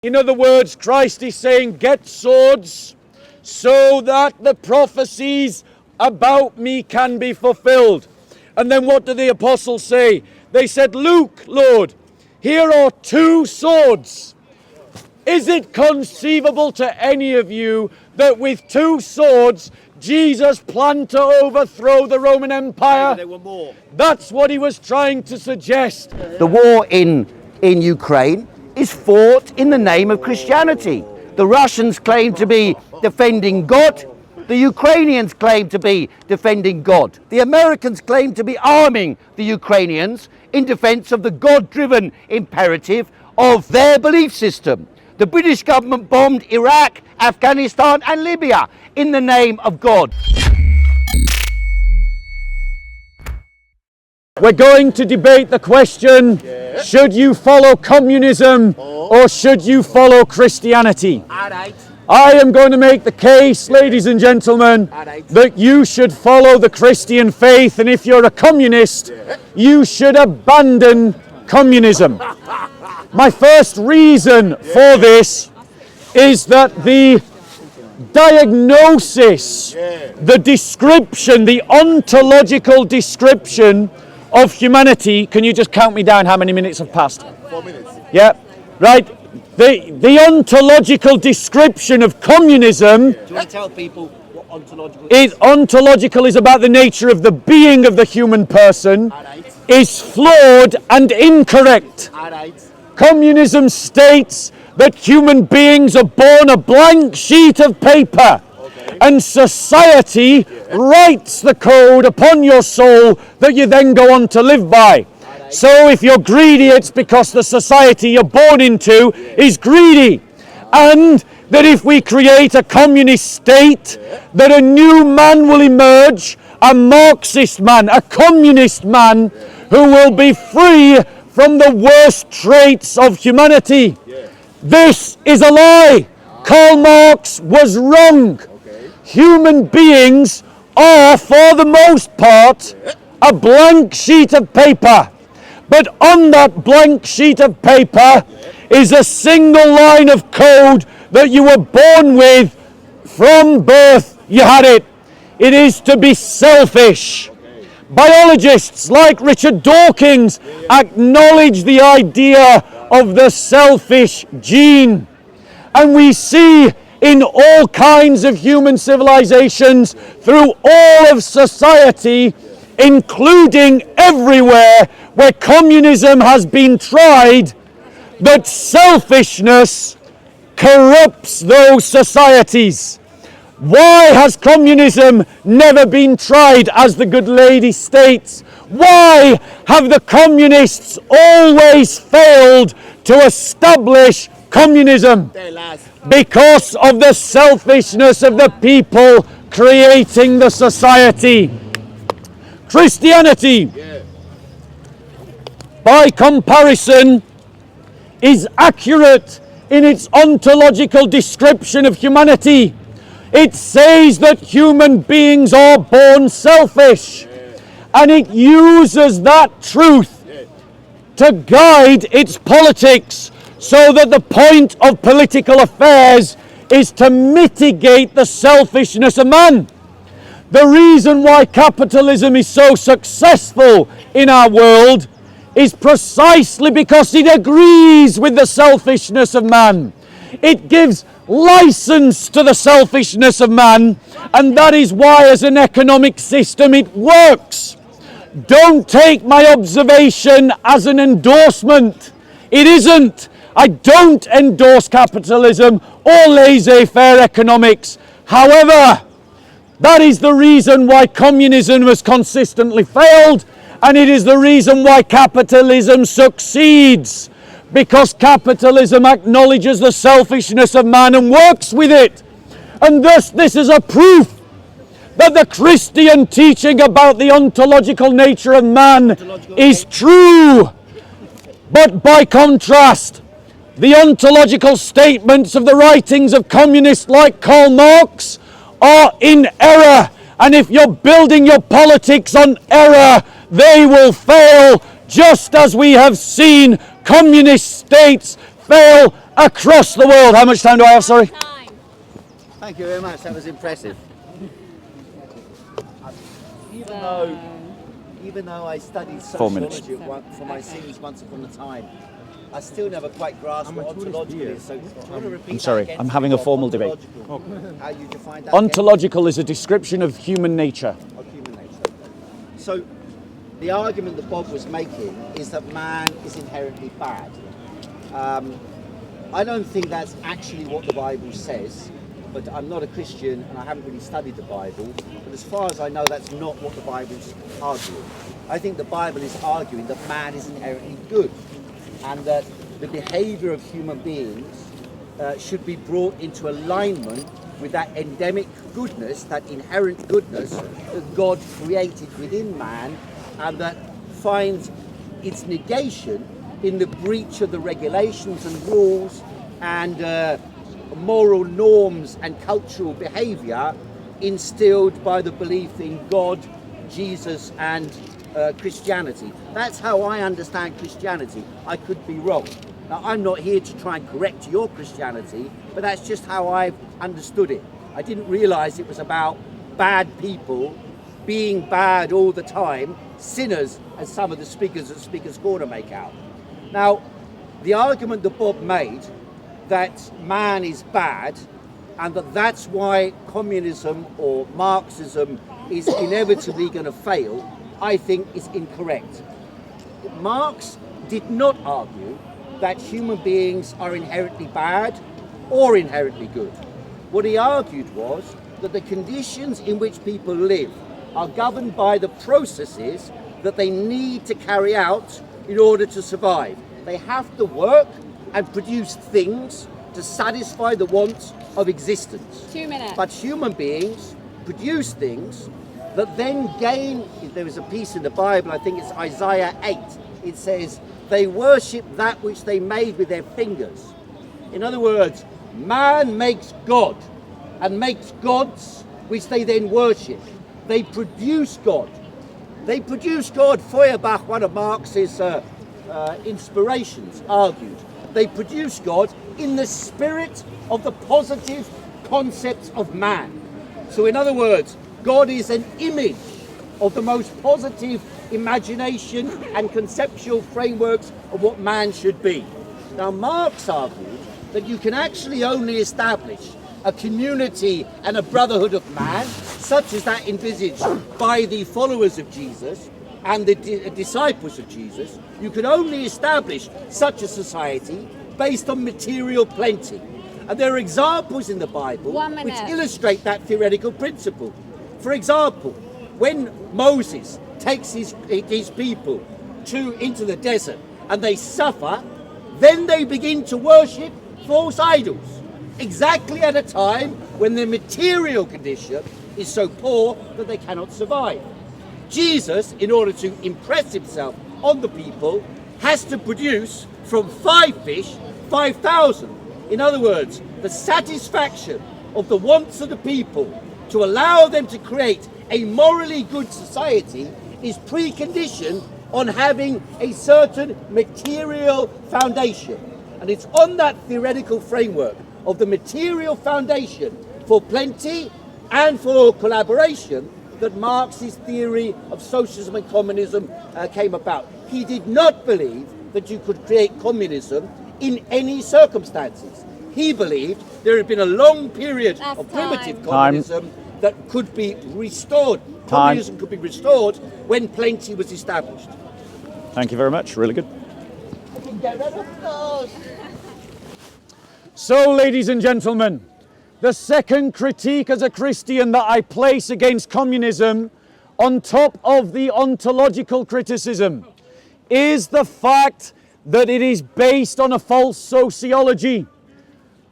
In other words, Christ is saying, get swords so that the prophecies about me can be fulfilled. And then what do the apostles say? They said, Look, Lord, here are 2 swords. Is it conceivable to any of you that with 2 swords Jesus planned to overthrow the Roman Empire? There were more. That's what he was trying to suggest. The war in Ukraine is fought in the name of Christianity. The Russians claim to be defending God. The Ukrainians claim to be defending God. The Americans claim to be arming the Ukrainians in defense of the God-driven imperative of their belief system. The British government bombed Iraq, Afghanistan and Libya in the name of God. We're going to debate the question, should you follow communism or should you follow Christianity? I am going to make the case, ladies and gentlemen, that you should follow the Christian faith, and if you're a communist, you should abandon communism. My first reason for this is that the diagnosis, the description, the ontological description of humanity, can you just count me down how many minutes have passed? 4 minutes. Yeah, right. The ontological description of communism. Do you want to tell people what ontological is? Ontological is about the nature of the being of the human person, is flawed and incorrect. Communism states that human beings are born a blank sheet of paper, and society writes the code upon your soul that you then go on to live by. So if you're greedy, it's because the society you're born into is greedy. And that if we create a communist state, that a new man will emerge, a Marxist man, a communist man, who will be free from the worst traits of humanity. This is a lie. Karl Marx was wrong. Human beings are, for the most part, a blank sheet of paper. But on that blank sheet of paper is a single line of code that you were born with from birth. You had it. It is to be selfish. Biologists like Richard Dawkins acknowledge the idea of the selfish gene. And we see in all kinds of human civilizations through all of society, including everywhere where communism has been tried, that selfishness corrupts those societies. Why has communism never been tried, as the good lady states? Why have the communists always failed to establish communism? Because of the selfishness of the people creating the society. Christianity, by comparison, is accurate in its ontological description of humanity. It says that human beings are born selfish, and it uses that truth to guide its politics, so that the point of political affairs is to mitigate the selfishness of man. The reason why capitalism is so successful in our world is precisely because it agrees with the selfishness of man. It gives license to the selfishness of man, and that is why as an economic system it works. Don't take my observation as an endorsement. It isn't. I don't endorse capitalism or laissez-faire economics. However, that is the reason why communism has consistently failed, and it is the reason why capitalism succeeds, because capitalism acknowledges the selfishness of man and works with it. And thus this is a proof that the Christian teaching about the ontological nature of man is true. But by contrast, the ontological statements of the writings of communists like Karl Marx are in error. And if you're building your politics on error, they will fail, just as we have seen communist states fail across the world. How much time do I have, sorry? Thank you very much. That was impressive. Even though I studied 4 minutes. sociology for my sins once upon a time, I still never quite grasped what ontological is. So, do you want to repeat I'm sorry, that again? I'm having a formal debate. How you define that? Ontological is a description of human nature. Of human nature. So, the argument that Bob was making is that man is inherently bad. I don't think that's actually what the Bible says, but I'm not a Christian and I haven't really studied the Bible. But as far as I know, that's not what the Bible's arguing. I think the Bible is arguing that man is inherently good, and that the behavior of human beings should be brought into alignment with that endemic goodness, that inherent goodness that God created within man, and that finds its negation in the breach of the regulations and rules and moral norms and cultural behavior instilled by the belief in God, Jesus and Christianity. That's how I understand Christianity. I could be wrong. Now, I'm not here to try and correct your Christianity, but that's just how I've understood it. I didn't realize it was about bad people being bad all the time, sinners, as some of the speakers at Speaker's Corner make out. Now, the argument that Bob made that man is bad and that that's why communism or Marxism is inevitably going to fail, I think is incorrect. Marx did not argue that human beings are inherently bad or inherently good. What he argued was that the conditions in which people live are governed by the processes that they need to carry out in order to survive. They have to work and produce things to satisfy the wants of existence. 2 minutes. But human beings produce things that then gain, there is a piece in the Bible, I think it's Isaiah 8, it says, they worship that which they made with their fingers. In other words, man makes God and makes gods which they then worship. They produce God. They produce God. Feuerbach, one of Marx's inspirations, argued. They produce God in the spirit of the positive concepts of man. So in other words, God is an image of the most positive imagination and conceptual frameworks of what man should be. Now, Marx argued that you can actually only establish a community and a brotherhood of man, such as that envisaged by the followers of Jesus and the disciples of Jesus. You can only establish such a society based on material plenty. And there are examples in the Bible which illustrate that theoretical principle. For example, when Moses takes his people into the desert and they suffer, then they begin to worship false idols, exactly at a time when their material condition is so poor that they cannot survive. Jesus, in order to impress himself on the people, has to produce from 5 fish 5,000. In other words, the satisfaction of the wants of the people to allow them to create a morally good society is preconditioned on having a certain material foundation. And it's on that theoretical framework of the material foundation for plenty and for collaboration that Marx's theory of socialism and communism came about. He did not believe that you could create communism in any circumstances. He believed there had been a long period of primitive communism that could be restored. Communism could be restored when plenty was established. Thank you very much. Really good. So, ladies and gentlemen, the second critique as a Christian that I place against communism, on top of the ontological criticism, is the fact that it is based on a false sociology.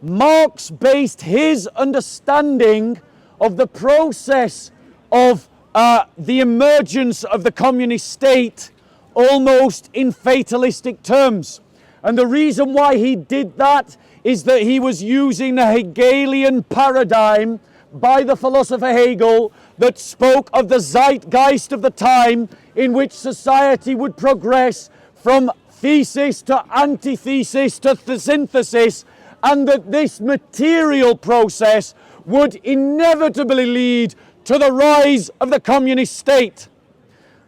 Marx based his understanding of the process of the emergence of the communist state almost in fatalistic terms. And the reason why he did that is that he was using the Hegelian paradigm by the philosopher Hegel that spoke of the zeitgeist of the time in which society would progress from thesis to antithesis to synthesis, and that this material process would inevitably lead to the rise of the communist state.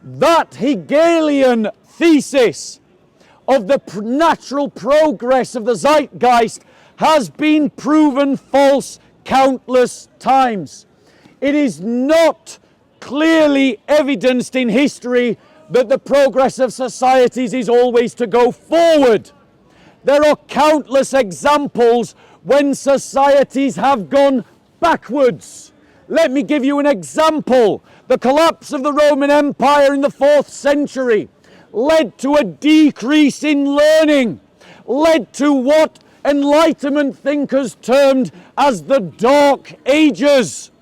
That Hegelian thesis of the natural progress of the zeitgeist has been proven false countless times. It is not clearly evidenced in history that the progress of societies is always to go forward. There are countless examples when societies have gone backwards. Let me give you an example. The collapse of the Roman Empire in the 4th century led to a decrease in learning, led to what Enlightenment thinkers termed as the Dark Ages.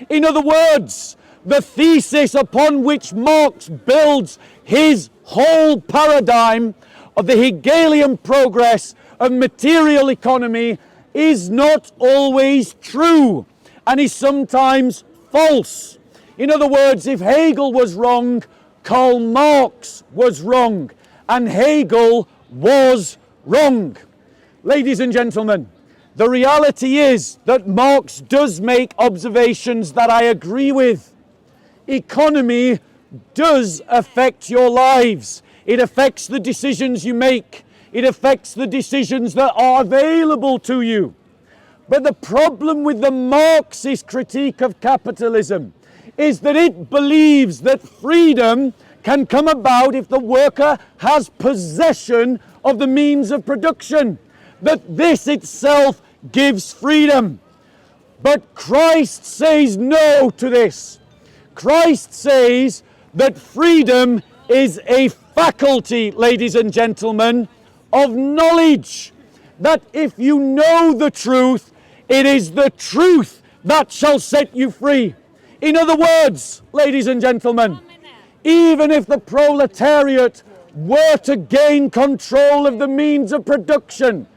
In other words, the thesis upon which Marx builds his whole paradigm of the Hegelian progress of material economy is not always true and is sometimes false. In other words, if Hegel was wrong, Karl Marx was wrong, and Hegel was wrong. Ladies and gentlemen, the reality is that Marx does make observations that I agree with. Economy does affect your lives. It affects the decisions you make. It affects the decisions that are available to you. But the problem with the Marxist critique of capitalism is that it believes that freedom can come about if the worker has possession of the means of production, that this itself gives freedom. But Christ says no to this. Christ says that freedom is a faculty, ladies and gentlemen, of knowledge. That if you know the truth, it is the truth that shall set you free. In other words, ladies and gentlemen, even if the proletariat were to gain control of the means of production,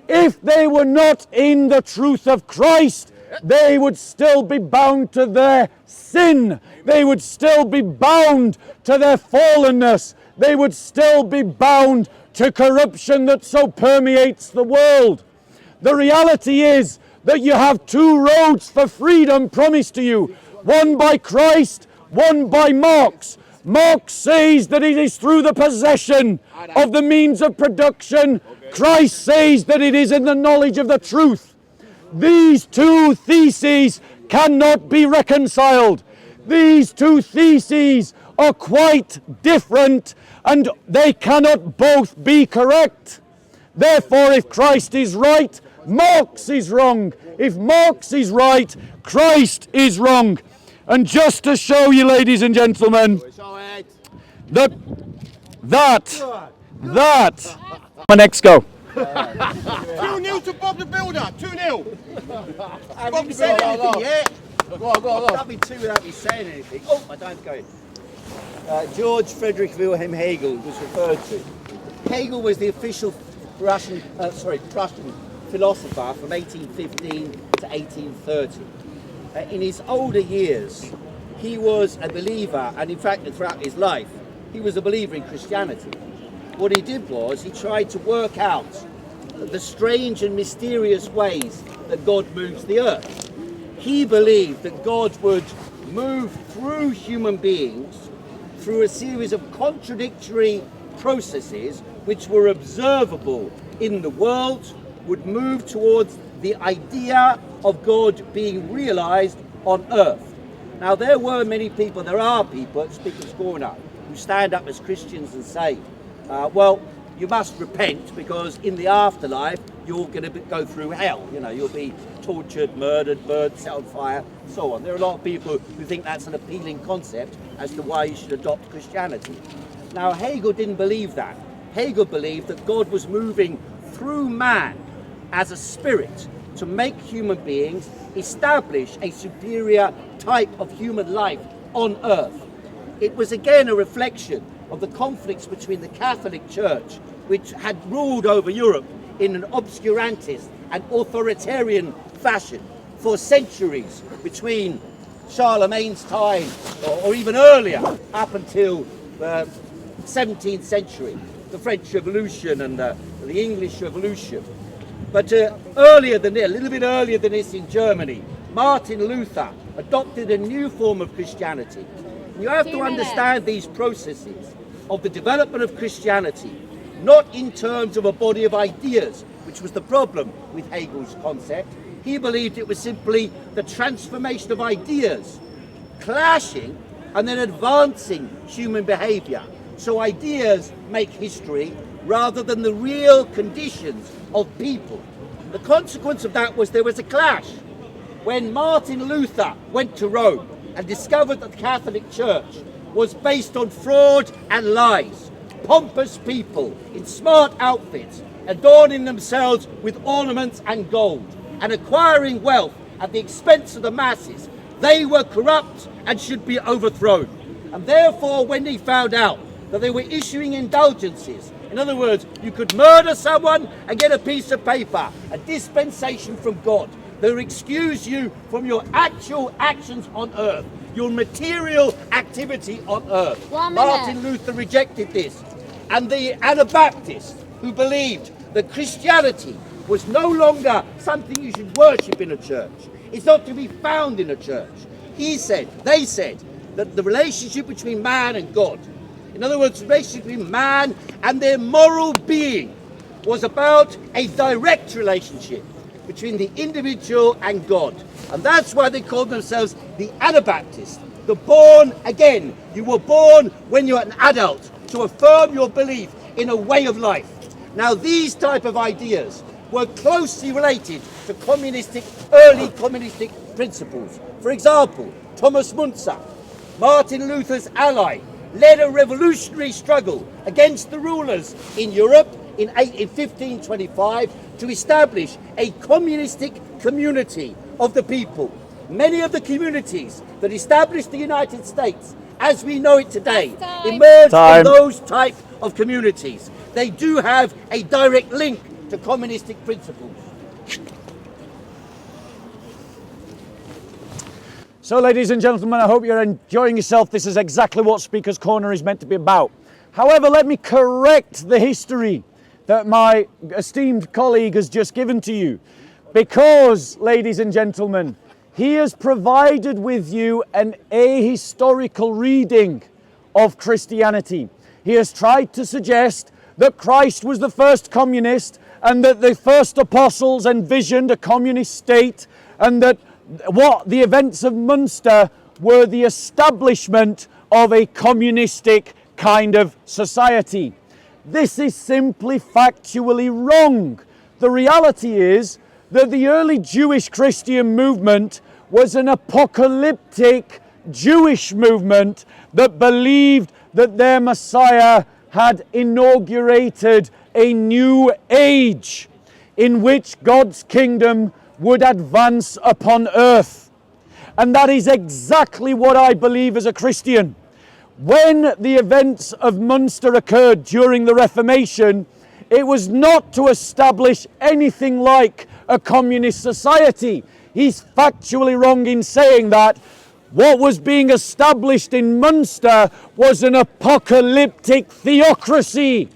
if they were not in the truth of Christ, they would still be bound to their sin. They would still be bound to their fallenness. They would still be bound to corruption that so permeates the world. The reality is that you have two roads for freedom promised to you, one by Christ, one by Marx. Marx says that it is through the possession of the means of production. Christ says that it is in the knowledge of the truth. These two theses cannot be reconciled. These two theses are quite different, and they cannot both be correct. Therefore, if Christ is right, Marx is wrong. If Marx is right, Christ is wrong. And just to show you, ladies and gentlemen, that my next go. 2-0 to Bob the Builder, 2-0. I haven't said anything yet. Go on. Can't be two without me saying anything. Oh, my time's going. George Friedrich Wilhelm Hegel was referred to. Hegel was the official Prussian philosopher from 1815 to 1830. In his older years, he was a believer, and in fact, throughout his life, he was a believer in Christianity. What he did was he tried to work out the strange and mysterious ways that God moves the earth. He believed that God would move through human beings through a series of contradictory processes which were observable in the world, would move towards the idea of God being realized on earth. Now there are people at Speaker's Corner who stand up as Christians and say, well, you must repent because in the afterlife you're going to go through hell. You know, you'll be tortured, murdered, burned, set on fire, so on. There are a lot of people who think that's an appealing concept as to why you should adopt Christianity. Now Hegel didn't believe that. Hegel believed that God was moving through man as a spirit to make human beings establish a superior type of human life on earth. It was again a reflection of the conflicts between the Catholic Church, which had ruled over Europe in an obscurantist and authoritarian fashion for centuries, between Charlemagne's time or even earlier, up until the 17th century, the French Revolution and the English Revolution. But earlier than this, a little bit earlier than this in Germany, Martin Luther adopted a new form of Christianity. You have to understand these processes of the development of Christianity, not in terms of a body of ideas, which was the problem with Hegel's concept. He believed it was simply the transformation of ideas, clashing and then advancing human behavior. So ideas make history rather than the real conditions of people. The consequence of that was there was a clash. When Martin Luther went to Rome and discovered that the Catholic Church was based on fraud and lies, pompous people in smart outfits, adorning themselves with ornaments and gold, and acquiring wealth at the expense of the masses, they were corrupt and should be overthrown. And therefore, when he found out that they were issuing indulgences, in other words, you could murder someone and get a piece of paper, a dispensation from God, that would excuse you from your actual actions on earth, your material activity on earth. Martin Luther rejected this. And the Anabaptists, who believed that Christianity was no longer something you should worship in a church, it's not to be found in a church. They said that the relationship between man and God, in other words, the relationship between man and their moral being, was about a direct relationship between the individual and God. And that's why they called themselves the Anabaptists, the born again. You were born when you're an adult to affirm your belief in a way of life. Now, these type of ideas were closely related to early communistic principles. For example, Thomas Müntzer, Martin Luther's ally, led a revolutionary struggle against the rulers in Europe in 1525 to establish a communistic community of the people. Many of the communities that established the United States as we know it today emerged from those type of communities. They do have a direct link to communistic principles. So, ladies and gentlemen, I hope you're enjoying yourself. This is exactly what Speaker's Corner is meant to be about. However, let me correct the history that my esteemed colleague has just given to you. Because, ladies and gentlemen, he has provided with you an ahistorical reading of Christianity. He has tried to suggest that Christ was the first communist and that the first apostles envisioned a communist state, and that what the events of Munster were the establishment of a communistic kind of society. This is simply factually wrong. The reality is that the early Jewish Christian movement was an apocalyptic Jewish movement that believed that their Messiah had inaugurated a new age in which God's kingdom would advance upon earth. And that is exactly what I believe as a Christian. When the events of Munster occurred during the Reformation, it was not to establish anything like a communist society. He's factually wrong in saying that. What was being established in Munster was an apocalyptic theocracy.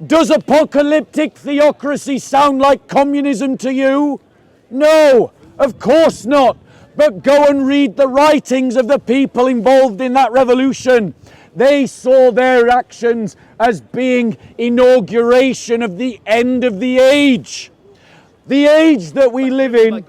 Does apocalyptic theocracy sound like communism to you? No, of course not. But go and read the writings of the people involved in that revolution. They saw their actions as being inauguration of the end of the age. The age that we live in,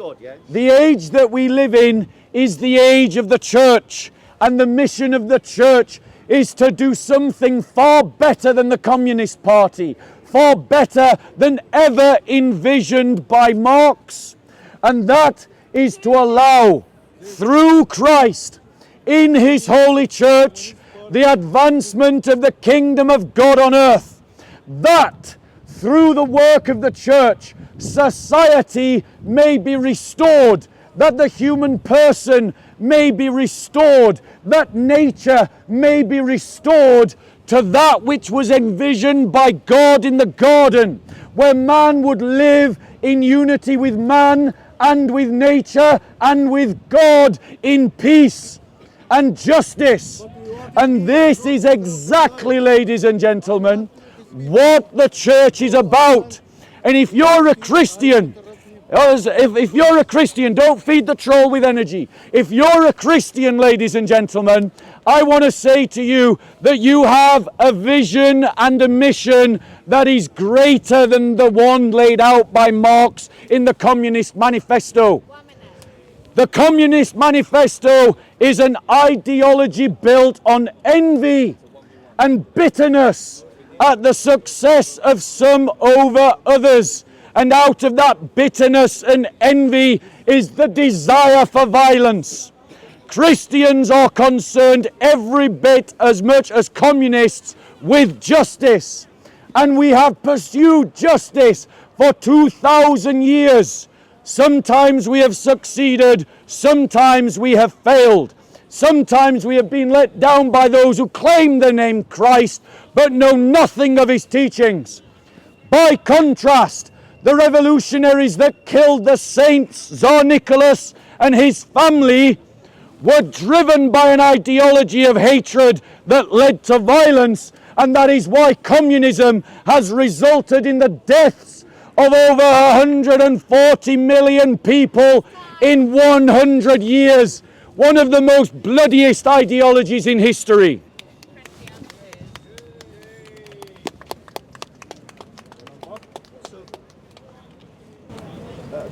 the age that we live in is the age of the church. And the mission of the church is to do something far better than the Communist Party, far better than ever envisioned by Marx. And that is to allow, through Christ, in his holy church, the advancement of the kingdom of God on earth. That, through the work of the church, society may be restored, that the human person may be restored, that nature may be restored to that which was envisioned by God in the garden, where man would live in unity with man and with nature and with God in peace and justice. And this is exactly, ladies and gentlemen, what the church is about. And if you're a Christian, if you're a Christian, don't feed the troll with energy. If you're a Christian, ladies and gentlemen, I want to say to you that you have a vision and a mission that is greater than the one laid out by Marx in the Communist Manifesto. The Communist Manifesto is an ideology built on envy and bitterness at the success of some over others. And out of that bitterness and envy is the desire for violence. Christians are concerned every bit as much as communists with justice. And we have pursued justice for 2,000 years. Sometimes we have succeeded, sometimes we have failed. Sometimes we have been let down by those who claim the name Christ but know nothing of his teachings. By contrast, the revolutionaries that killed the saints, Tsar Nicholas and his family, were driven by an ideology of hatred that led to violence, and that is why communism has resulted in the deaths of over 140 million people in 100 years. One of the most bloodiest ideologies in history.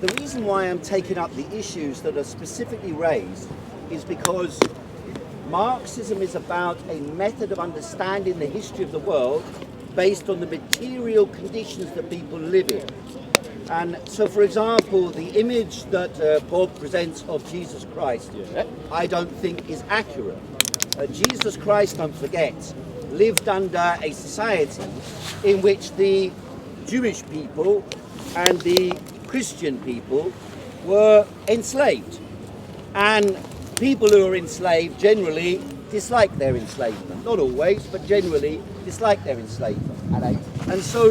The reason why I'm taking up the issues that are specifically raised is because Marxism is about a method of understanding the history of the world based on the material conditions that people live in. And so, for example, the image that Bob presents of Jesus Christ, I don't think is accurate. Jesus Christ, don't forget, lived under a society in which the Jewish people and the Christian people were enslaved. And people who are enslaved generally dislike their enslavement. Not always, but generally dislike their enslavement. And so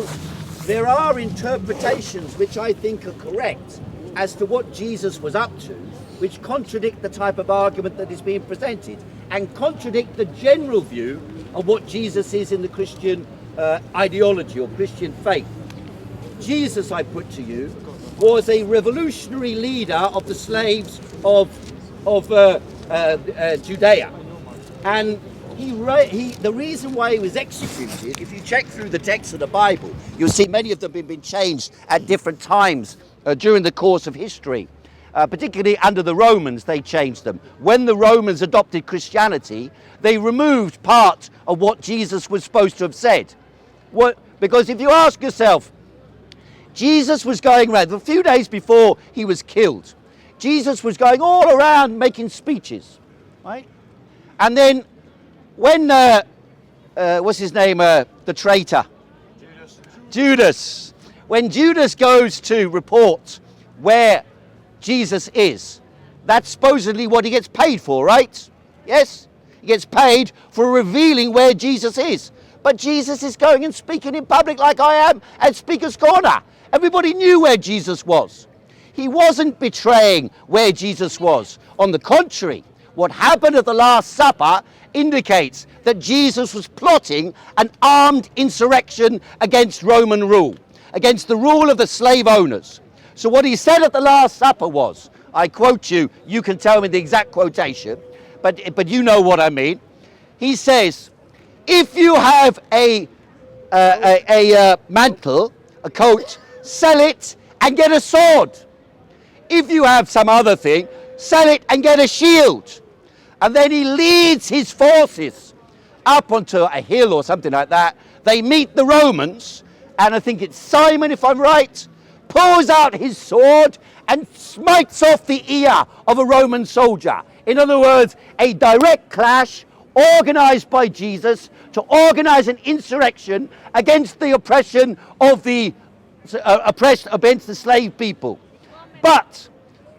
there are interpretations which I think are correct as to what Jesus was up to, which contradict the type of argument that is being presented and contradict the general view of what Jesus is in the Christian ideology or Christian faith. Jesus, I put to you, was a revolutionary leader of the slaves of Judea. And the reason why he was executed, if you check through the text of the Bible, you'll see many of them have been changed at different times during the course of history. Particularly under the Romans, they changed them. When the Romans adopted Christianity, they removed part of what Jesus was supposed to have said. Because if you ask yourself, Jesus was going around, a few days before he was killed, Jesus was going all around making speeches, right? And then when, what's his name, the traitor? Judas. When Judas goes to report where Jesus is, that's supposedly what he gets paid for, right? Yes? He gets paid for revealing where Jesus is. But Jesus is going and speaking in public like I am at Speaker's Corner. Everybody knew where Jesus was. He wasn't betraying where Jesus was. On the contrary, what happened at the Last Supper indicates that Jesus was plotting an armed insurrection against Roman rule, against the rule of the slave owners. So what he said at the Last Supper was, I quote you, you can tell me the exact quotation, but you know what I mean. He says, if you have a mantle, a coat, sell it and get a sword. If you have some other thing, sell it and get a shield. And then he leads his forces up onto a hill or something like that. They meet the Romans, and I think it's Simon, if I'm right, pulls out his sword and smites off the ear of a Roman soldier. In other words, a direct clash organized by Jesus to organize an insurrection against the oppression of the oppressed, against the slave people. But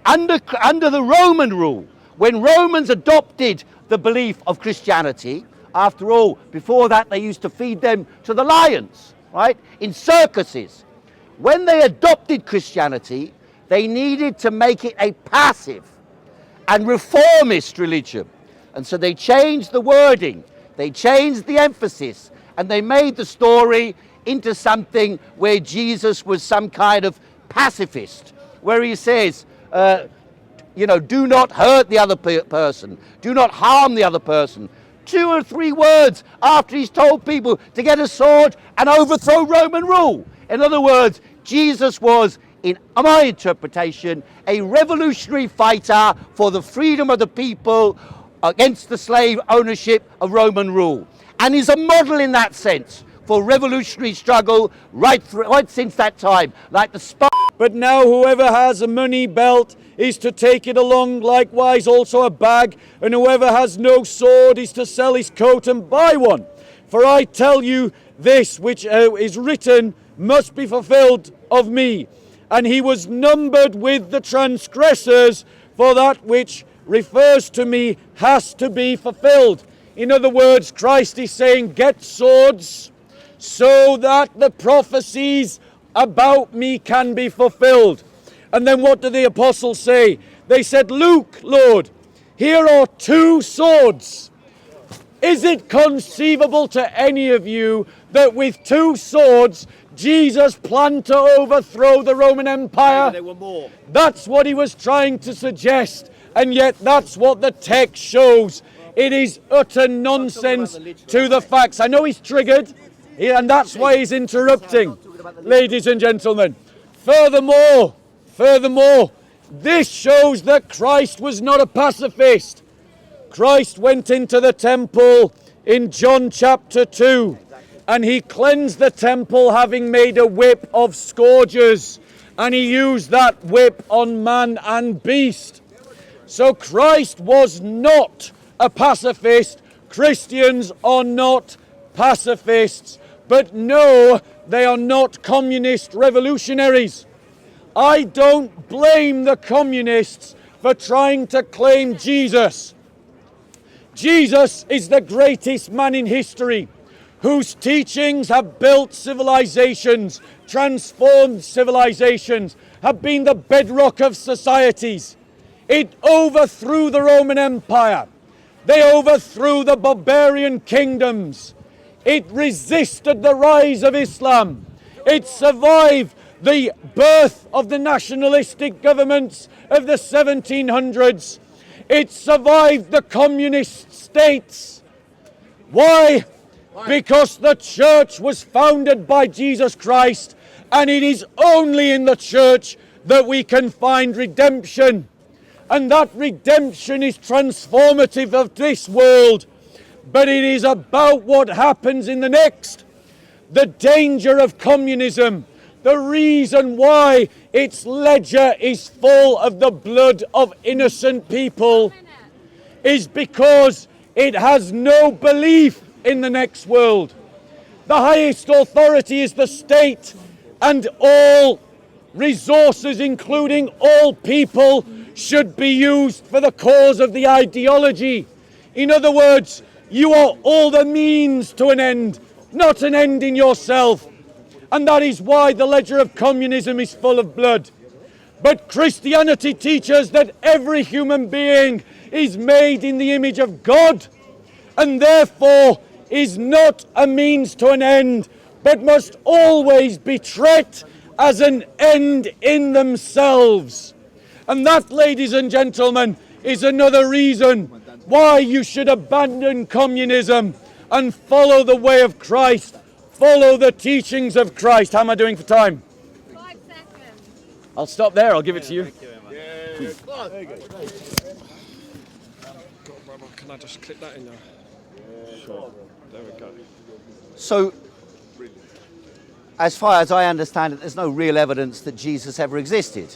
under the Roman rule, when Romans adopted the belief of Christianity, after all, before that they used to feed them to the lions, right, in circuses. When they adopted Christianity, they needed to make it a passive and reformist religion. And so they changed the wording, they changed the emphasis, and they made the story into something where Jesus was some kind of pacifist, where he says, you know, do not hurt the other person, do not harm the other person. 2 or 3 words after he's told people to get a sword and overthrow Roman rule. In other words, Jesus was, in my interpretation, a revolutionary fighter for the freedom of the people against the slave ownership of Roman rule. And is a model in that sense for revolutionary struggle right since that time, like the But now whoever has a money belt is to take it along, likewise also a bag, and whoever has no sword is to sell his coat and buy one. For I tell you, this which is written must be fulfilled of me. And he was numbered with the transgressors, for that which refers to me has to be fulfilled. In other words, Christ is saying, get swords so that the prophecies about me can be fulfilled. And then what do the apostles say? They said, look, Lord, here are 2 swords. Is it conceivable to any of you that with 2 swords Jesus planned to overthrow the Roman Empire? There were more. That's what he was trying to suggest, and yet that's what the text shows. It is utter nonsense to the facts. I know he's triggered, and that's why he's interrupting. Ladies and gentlemen, furthermore, this shows that Christ was not a pacifist. Christ went into the temple in John chapter 2, and he cleansed the temple having made a whip of scourges, and he used that whip on man and beast. So Christ was not a pacifist. Christians are not pacifists, but no, they are not communist revolutionaries. I don't blame the communists for trying to claim Jesus. Jesus is the greatest man in history, whose teachings have built civilizations, transformed civilizations, have been the bedrock of societies. It overthrew the Roman Empire. They overthrew the barbarian kingdoms. It resisted the rise of Islam. It survived the birth of the nationalistic governments of the 1700s. It survived the communist states. Why? Because the church was founded by Jesus Christ, and it is only in the church that we can find redemption. And that redemption is transformative of this world, but it is about what happens in the next. The danger of communism, the reason why its ledger is full of the blood of innocent people, is because it has no belief in the next world. The highest authority is the state, and all resources, including all people, should be used for the cause of the ideology. In other words, you are all the means to an end, not an end in yourself. And that is why the ledger of communism is full of blood. But Christianity teaches that every human being is made in the image of God, and therefore is not a means to an end, but must always be treated as an end in themselves. And that, ladies and gentlemen, is another reason why you should abandon communism and follow the way of Christ. Follow the teachings of Christ. How am I doing for time? 5 seconds. I'll stop there. I'll give it to you. Can I just clip that in there? Sure. There we go. So, as far as I understand it, there's no real evidence that Jesus ever existed.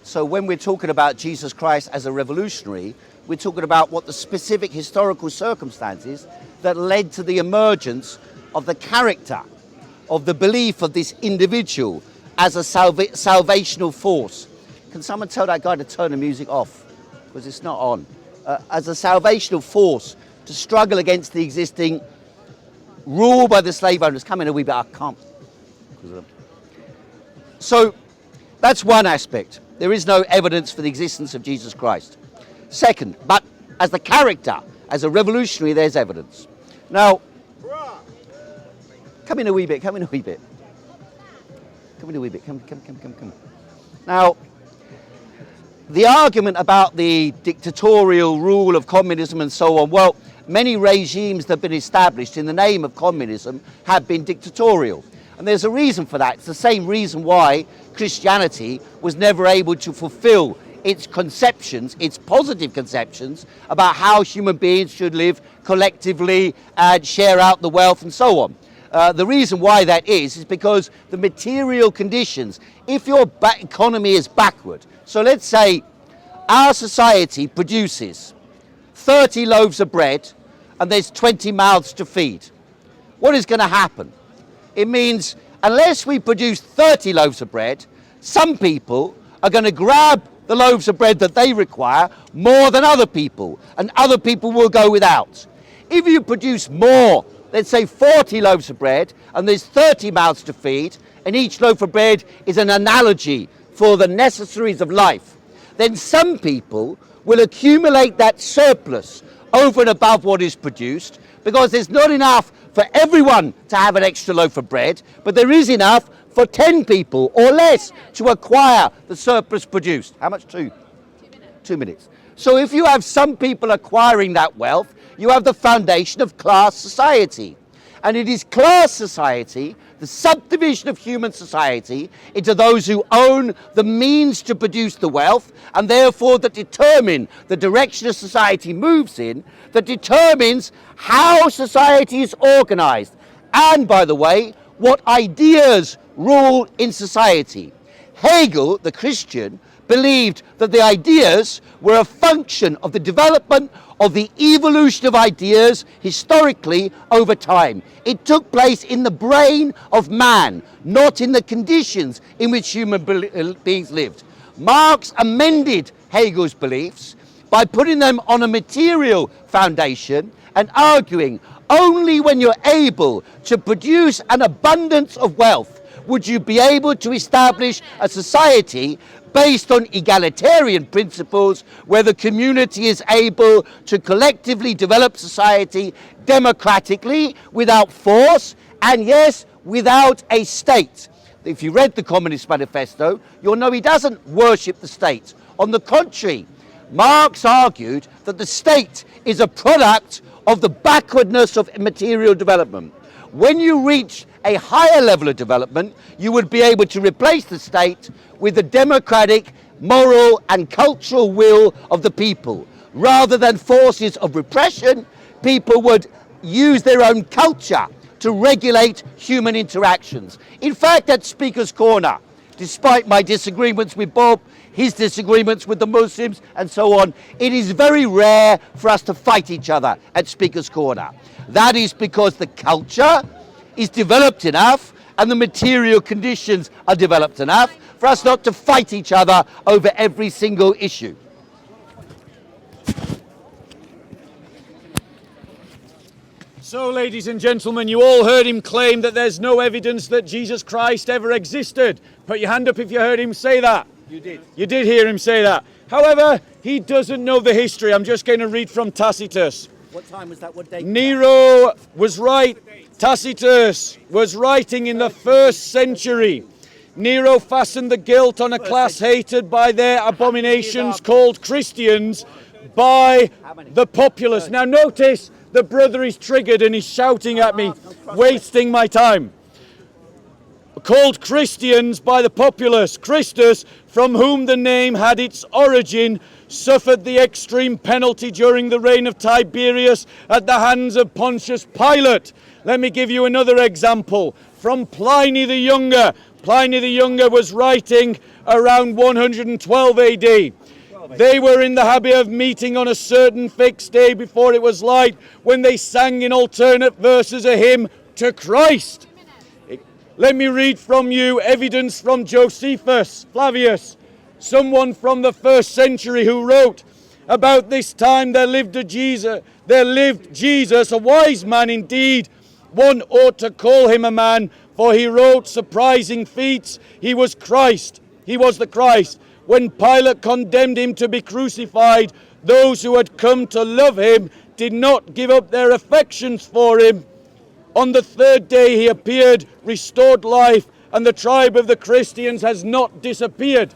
So when we're talking about Jesus Christ as a revolutionary, we're talking about what the specific historical circumstances that led to the emergence of the character, of the belief of this individual as a salvational force. Can someone tell that guy to turn the music off? Because it's not on. As a salvational force to struggle against the existing rule by the slave owners. Come in a wee bit, I can't. So that's one aspect. There is no evidence for the existence of Jesus Christ. Second, but as the character, as a revolutionary, there's evidence. Now, come in a wee bit. in a wee bit. Come. Now, the argument about the dictatorial rule of communism and so on, well, many regimes that have been established in the name of communism have been dictatorial. And there's a reason for that. It's the same reason why Christianity was never able to fulfill its conceptions, its positive conceptions about how human beings should live collectively and share out the wealth and so on. The reason why that is because the material conditions, if your economy is backward, so let's say our society produces 30 loaves of bread and there's 20 mouths to feed. What is going to happen? It means unless we produce 30 loaves of bread, some people are going to grab the loaves of bread that they require more than other people, and other people will go without. If you produce more, let's say 40 loaves of bread, and there's 30 mouths to feed, and each loaf of bread is an analogy for the necessaries of life, then some people will accumulate that surplus over and above what is produced, because there's not enough for everyone to have an extra loaf of bread, but there is enough for 10 people or less to acquire the surplus produced. How much? 2 minutes. 2 minutes. So if you have some people acquiring that wealth, you have the foundation of class society. And it is class society, the subdivision of human society, into those who own the means to produce the wealth, and therefore that determine the direction a society moves in, that determines how society is organized. And, by the way, what ideas rule in society. Hegel, the Christian, believed that the ideas were a function of the development of the evolution of ideas historically over time. It took place in the brain of man, not in the conditions in which human beings lived. Marx amended Hegel's beliefs by putting them on a material foundation and arguing only when you're able to produce an abundance of wealth would you be able to establish a society based on egalitarian principles where the community is able to collectively develop society democratically without force and, yes, without a state. If you read the Communist Manifesto, you'll know he doesn't worship the state. On the contrary, Marx argued that the state is a product of the backwardness of material development. When you reach a higher level of development, you would be able to replace the state with the democratic, moral and cultural will of the people. Rather than forces of repression, people would use their own culture to regulate human interactions. In fact, at Speaker's Corner, despite my disagreements with Bob, his disagreements with the Muslims and so on, it is very rare for us to fight each other at Speaker's Corner. That is because the culture is developed enough and the material conditions are developed enough for us not to fight each other over every single issue. So, ladies and gentlemen, you all heard him claim that there's no evidence that Jesus Christ ever existed. Put your hand up if you heard him say that. You did. You did hear him say that. However, he doesn't know the history. I'm just going to read from Tacitus. What time was that? What date? Nero was right. Tacitus was writing in the 1st century. Nero fastened the guilt on a class hated by their abominations called Christians by the populace. Now notice the brother is triggered and he's shouting at me, wasting my time. Called Christians by the populace. Christus, from whom the name had its origin, suffered the extreme penalty during the reign of Tiberius at the hands of Pontius Pilate. Let me give you another example from Pliny the Younger. Pliny the Younger was writing around 112 AD. They were in the habit of meeting on a certain fixed day before it was light, when they sang in alternate verses a hymn to Christ. Let me read from you evidence from Josephus Flavius, someone from the 1st century, who wrote, about this time there lived Jesus, a wise man indeed. One ought to call him a man, for he wrote surprising feats. He was Christ. He was the Christ. When Pilate condemned him to be crucified, those who had come to love him did not give up their affections for him. On the 3rd day he appeared, restored life, and the tribe of the Christians has not disappeared.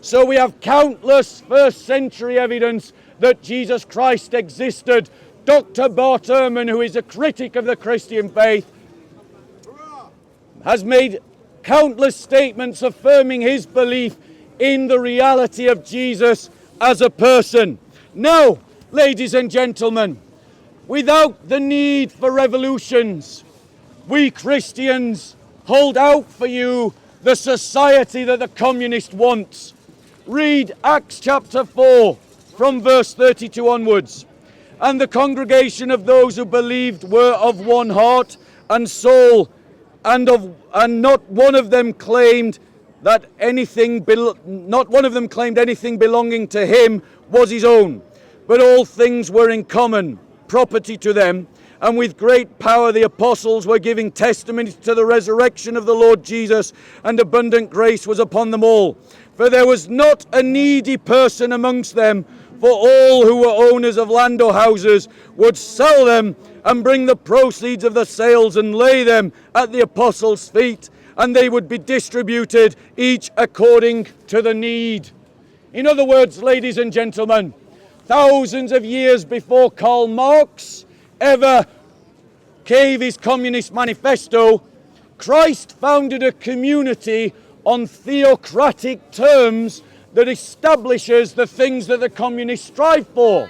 So we have countless first century evidence that Jesus Christ existed. Dr. Bart Ehrman, who is a critic of the Christian faith, has made countless statements affirming his belief in the reality of Jesus as a person. Now, ladies and gentlemen, without the need for revolutions, we Christians hold out for you the society that the communist wants. Read Acts chapter 4 from verse 32 onwards. And the congregation of those who believed were of one heart and soul, and not one of them claimed anything belonging to him was his own, but all things were in common property to them. And with great power the apostles were giving testimony to the resurrection of the Lord Jesus, and abundant grace was upon them all. For there was not a needy person amongst them, for all who were owners of land or houses would sell them and bring the proceeds of the sales and lay them at the apostles' feet, and they would be distributed each according to the need. In other words, ladies and gentlemen, thousands of years before Karl Marx ever gave his Communist Manifesto, Christ founded a community on theocratic terms that establishes the things that the communists strive for.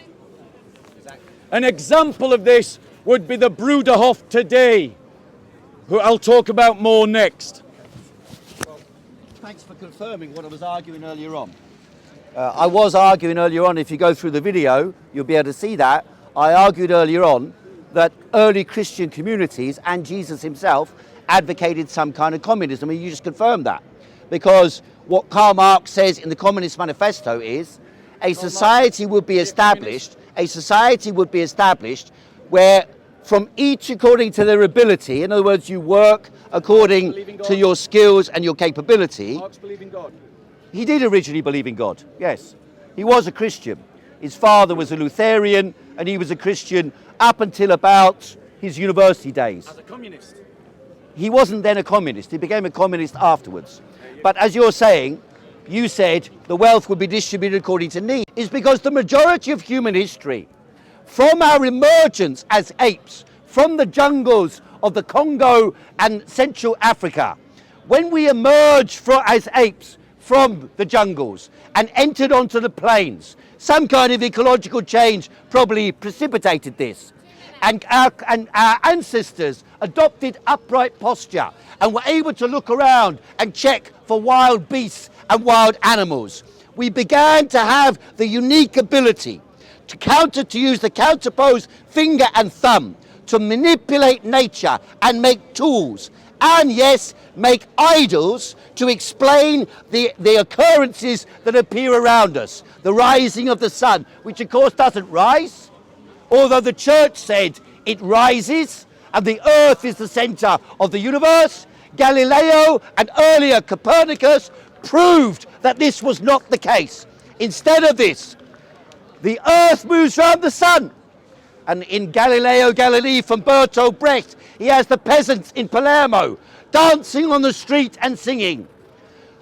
An example of this would be the Bruderhof today, who I'll talk about more next. Well, thanks for confirming what I was arguing earlier on. I was arguing earlier on, if you go through the video, you'll be able to see that. I argued earlier on that early Christian communities and Jesus himself advocated some kind of communism, and you just confirmed that. Because what Karl Marx says in the Communist Manifesto is a society would be established, where from each according to their ability, in other words, you work according to your skills and your capability. Marx believed in God. He did originally believe in God, yes. He was a Christian. His father was a Lutheran, and he was a Christian up until about his university days. As a communist. He wasn't then a communist. He became a communist afterwards. But as you're saying, you said the wealth would be distributed according to need. Is because the majority of human history, from our emergence as apes, from the jungles of the Congo and Central Africa, when we emerged as apes from the jungles and entered onto the plains, some kind of ecological change probably precipitated this. And our ancestors adopted upright posture and were able to look around and check for wild beasts and wild animals. We began to have the unique ability to use the counterposed finger and thumb to manipulate nature and make tools, and yes, make idols to explain the occurrences that appear around us. The rising of the sun, which of course doesn't rise, although the church said it rises and the earth is the center of the universe. Galileo and earlier Copernicus proved that this was not the case. Instead of this, the earth moves around the sun. And in Galileo Galilei from Bertolt Brecht, he has the peasants in Palermo dancing on the street and singing.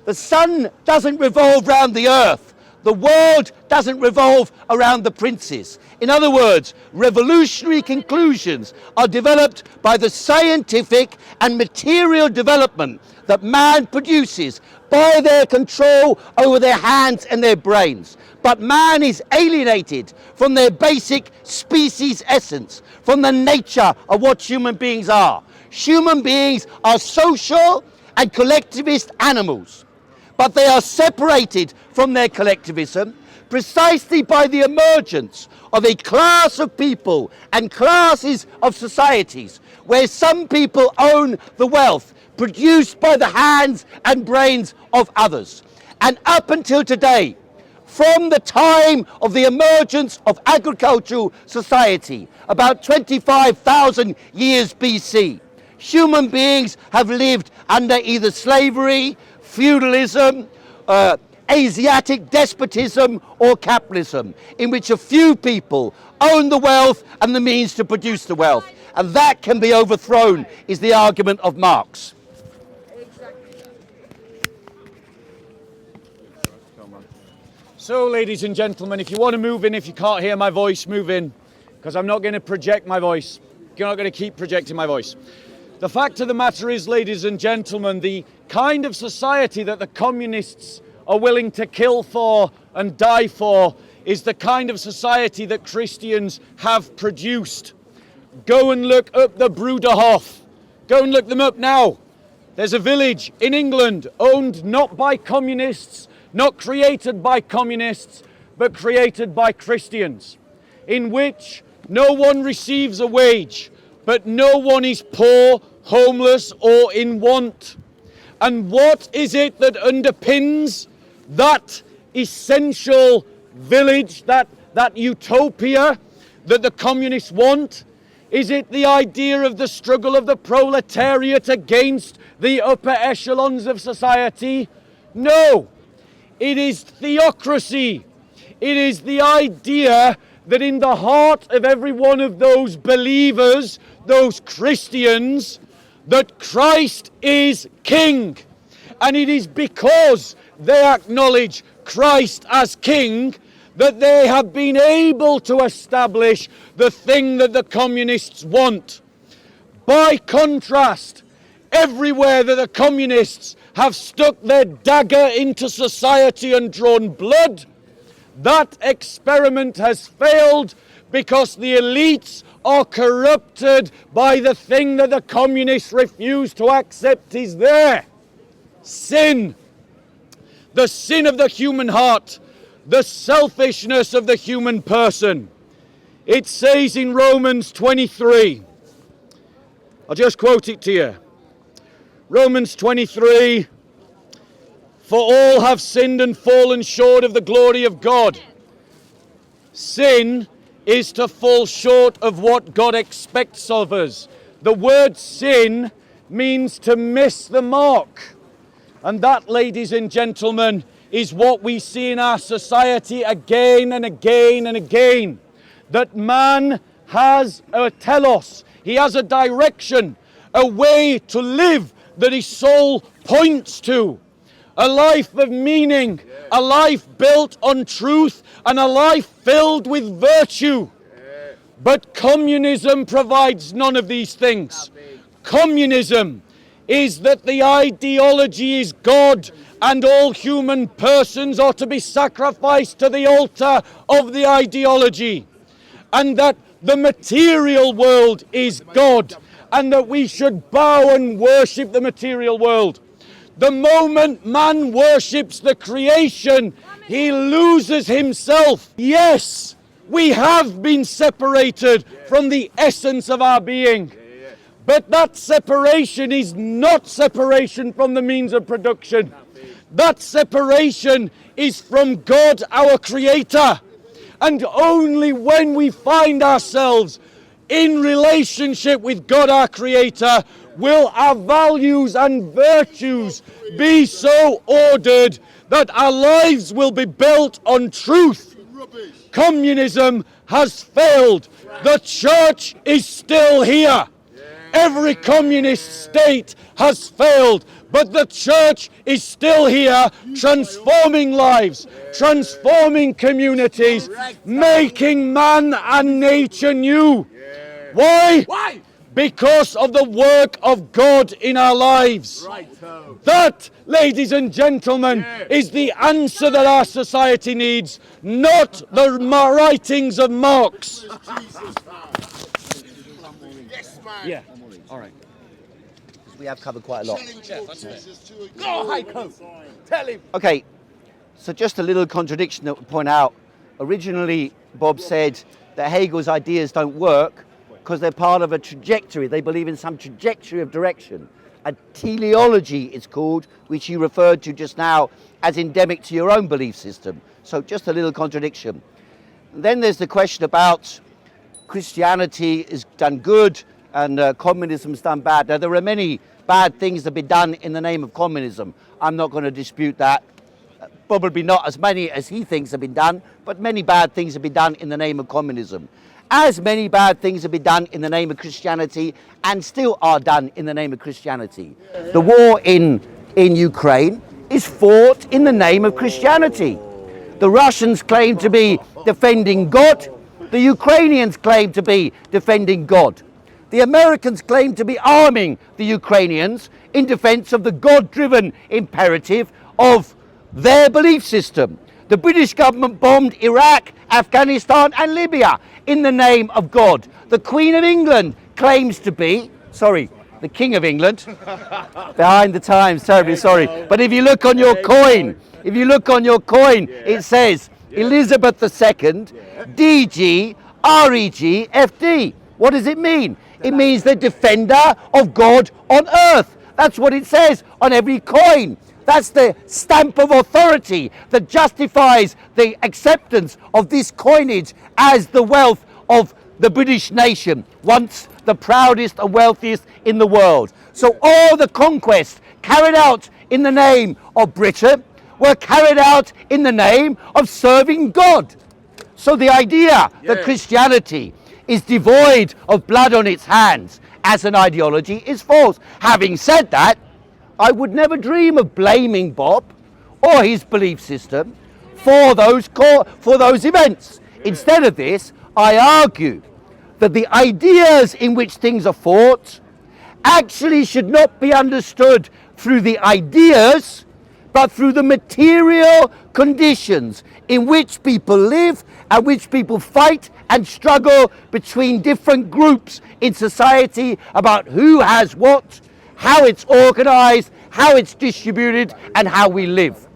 The sun doesn't revolve round the earth. The world doesn't revolve around the princes. In other words, revolutionary conclusions are developed by the scientific and material development that man produces by their control over their hands and their brains. But man is alienated from their basic species essence, from the nature of what human beings are. Human beings are social and collectivist animals, but they are separated from their collectivism precisely by the emergence of a class of people and classes of societies where some people own the wealth produced by the hands and brains of others. And up until today, from the time of the emergence of agricultural society, about 25,000 years BC, human beings have lived under either slavery, feudalism, Asiatic despotism or capitalism, in which a few people own the wealth and the means to produce the wealth. And that can be overthrown, is the argument of Marx. Exactly. So, ladies and gentlemen, if you want to move in, if you can't hear my voice, move in, because I'm not going to project my voice. You're not going to keep projecting my voice. The fact of the matter is, ladies and gentlemen, the kind of society that the communists are willing to kill for and die for is the kind of society that Christians have produced. Go and look up the Bruderhof. Go and look them up now. There's a village in England owned not by communists, not created by communists, but created by Christians, in which no one receives a wage, but no one is poor, homeless, or in want. And what is it that underpins that essential village, that utopia that the communists want? Is it the idea of the struggle of the proletariat against the upper echelons of society? No. It is theocracy. It is the idea that in the heart of every one of those believers, those Christians, that Christ is King. And it is because they acknowledge Christ as King that they have been able to establish the thing that the communists want. By contrast, everywhere that the communists have stuck their dagger into society and drawn blood, that experiment has failed because the elites are corrupted by the thing that the communists refuse to accept is there. Sin. The sin of the human heart. The selfishness of the human person. It says in Romans 23, I'll just quote it to you. Romans 23, for all have sinned and fallen short of the glory of God. Sin is to fall short of what God expects of us. The word sin means to miss the mark. And that, ladies and gentlemen, is what we see in our society again and again and again. That man has a telos, he has a direction, a way to live that his soul points to. A life of meaning, a life built on truth, and a life filled with virtue. But communism provides none of these things. Communism is that the ideology is God, and all human persons are to be sacrificed to the altar of the ideology. And that the material world is God, and that we should bow and worship the material world. The moment man worships the creation, he loses himself. Yes, we have been separated from the essence of our being. But that separation is not separation from the means of production. That separation is from God, our Creator. And only when we find ourselves in relationship with God, our Creator, will our values and virtues be so ordered that our lives will be built on truth. Communism has failed. The church is still here. Every communist state has failed, but the church is still here, transforming lives, transforming communities, making man and nature new. Why? Why? Because of the work of God in our lives. That, ladies and gentlemen, is the answer that our society needs, not the writings of Marx. Yeah. All right. We have covered quite a lot. Go, Heiko. Tell him. Okay, so just a little contradiction that we point out. Originally, Bob said that Hegel's ideas don't work because they're part of a trajectory. They believe in some trajectory of direction. A teleology, it's called, which you referred to just now as endemic to your own belief system. So just a little contradiction. Then there's the question about Christianity is done good and communism's done bad. Now, there are many bad things that have been done in the name of communism. I'm not going to dispute that. Probably not as many as he thinks have been done, but many bad things have been done in the name of communism. As many bad things have been done in the name of Christianity and still are done in the name of Christianity. The war in Ukraine is fought in the name of Christianity. The Russians claim to be defending God. The Ukrainians claim to be defending God. The Americans claim to be arming the Ukrainians in defense of the God-driven imperative of their belief system. The British government bombed Iraq, Afghanistan and Libya in the name of God. The Queen of England claims to be, the King of England, behind the times, terribly sorry. But if you look on your coin, it says Elizabeth II, DG, REG, FD. What does it mean? It means the defender of God on earth. That's what it says on every coin. That's the stamp of authority that justifies the acceptance of this coinage as the wealth of the British nation, once the proudest and wealthiest in the world. So all the conquests carried out in the name of Britain were carried out in the name of serving God. So the idea that Christianity is devoid of blood on its hands as an ideology is false. Having said that, I would never dream of blaming Bob or his belief system for those events. Instead of this, I argue that the ideas in which things are fought actually should not be understood through the ideas, but through the material conditions in which people live and which people fight and struggle between different groups in society about who has what, how it's organized, how it's distributed, and how we live.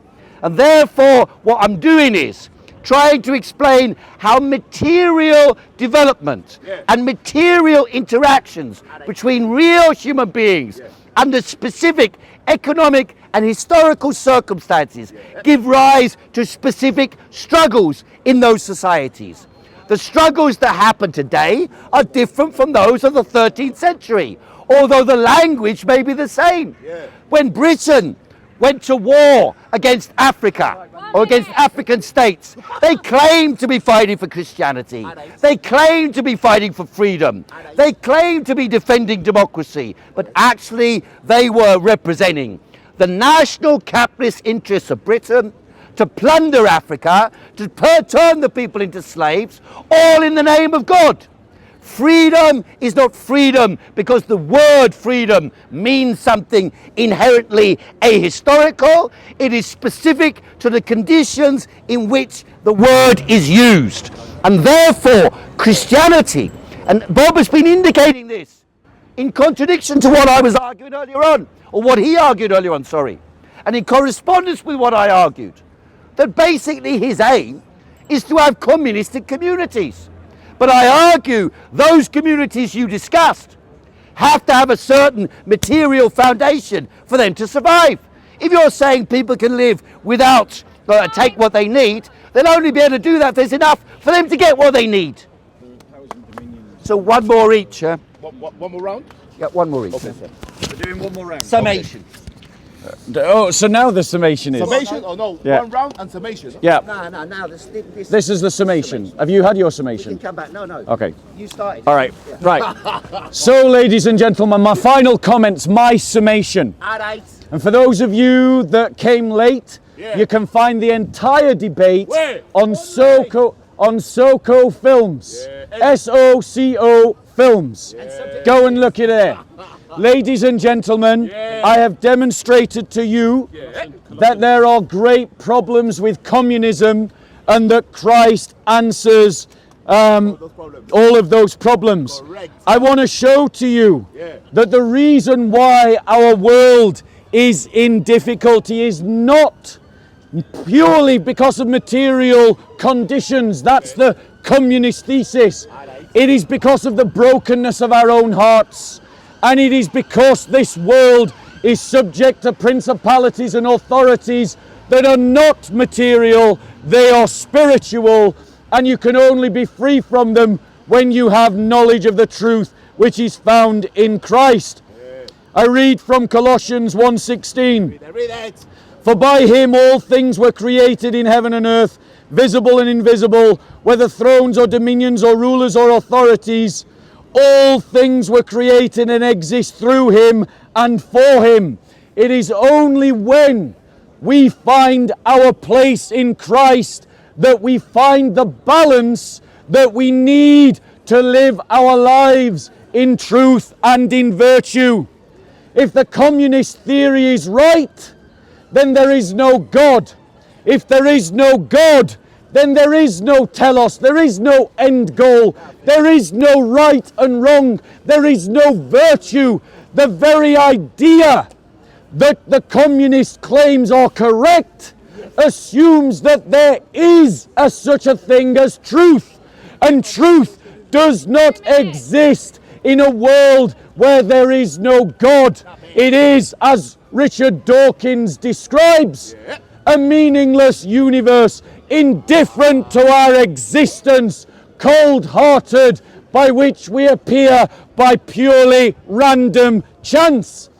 And therefore, what I'm doing is trying to explain how material development and material interactions between real human beings under specific economic and historical circumstances give rise to specific struggles in those societies. The struggles that happen today are different from those of the 13th century, although the language may be the same. When Britain went to war against Africa or against African states, they claimed to be fighting for Christianity. They claimed to be fighting for freedom. They claimed to be defending democracy, but actually they were representing the national capitalist interests of Britain to plunder Africa, to turn the people into slaves, all in the name of God. Freedom is not freedom because the word freedom means something inherently ahistorical. It is specific to the conditions in which the word is used. And therefore, Christianity, and Bob has been indicating this, in contradiction to what I was arguing earlier on, or what he argued earlier on, and in correspondence with what I argued, that basically his aim is to have communistic communities. But I argue those communities you discussed have to have a certain material foundation for them to survive. If you're saying people can live without take what they need, they'll only be able to do that if there's enough for them to get what they need. So one more each. One more round? Yeah, one more each. Okay. We're doing one more round. Summation. Oh, so now the summation is... Summation? Oh no, Yeah. one round and summation. Yeah, No, now this this is the summation. Have you had your We can summation? come back. No. Okay. You started. All right, right. So, ladies and gentlemen, my final comments, my summation. All right. And for those of you that came late, you can find the entire debate on SOCO Films. SOCO Films. Go and look it there. Ladies and gentlemen, I have demonstrated to you that there are great problems with communism and that Christ answers all of those problems. I want to show to you that the reason why our world is in difficulty is not purely because of material conditions. That's the communist thesis. It is because of the brokenness of our own hearts. And it is because this world is subject to principalities and authorities that are not material, they are spiritual, and you can only be free from them when you have knowledge of the truth which is found in Christ. I read from Colossians 1:16. For by him all things were created in heaven and earth, visible and invisible, whether thrones or dominions or rulers or authorities. All things were created and exist through him and for him. It is only when we find our place in Christ that we find the balance that we need to live our lives in truth and in virtue. If the communist theory is right, then there is no God. If there is no God, then there is no telos, there is no end goal, there is no right and wrong, there is no virtue. The very idea that the communist claims are correct assumes that there is such a thing as truth, and truth does not exist in a world where there is no God. It is, as Richard Dawkins describes, a meaningless universe, indifferent to our existence, cold-hearted, by which we appear by purely random chance.